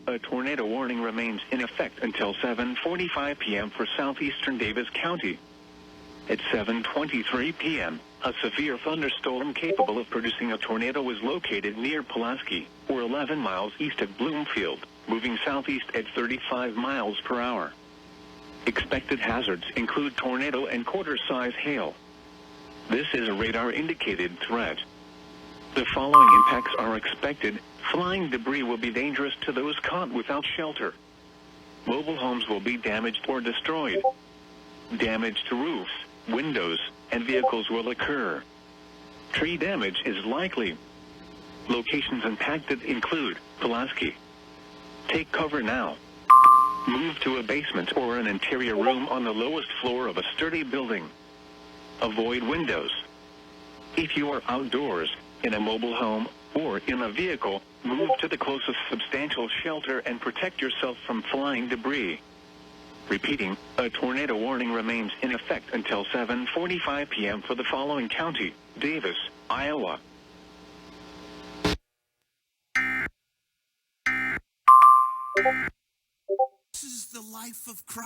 A tornado warning remains in effect until 7:45 p.m. for southeastern Davis County. At 7:23 p.m., a severe thunderstorm capable of producing a tornado was located near Pulaski, or 11 miles east of Bloomfield, moving southeast at 35 miles per hour. Expected hazards include tornado and quarter-size hail. This is a radar-indicated threat. The following impacts are expected. Flying debris will be dangerous to those caught without shelter. Mobile homes will be damaged or destroyed. Damage to roofs, windows, and vehicles will occur. Tree damage is likely. Locations impacted include Pulaski. Take cover now. Move to a basement or an interior room on the lowest floor of a sturdy building. Avoid windows. If you are outdoors, in a mobile home, or in a vehicle, move to the closest substantial shelter and protect yourself from flying debris. Repeating, a tornado warning remains in effect until 7:45 p.m. for the following county: Davis, Iowa. This is the life of Christ.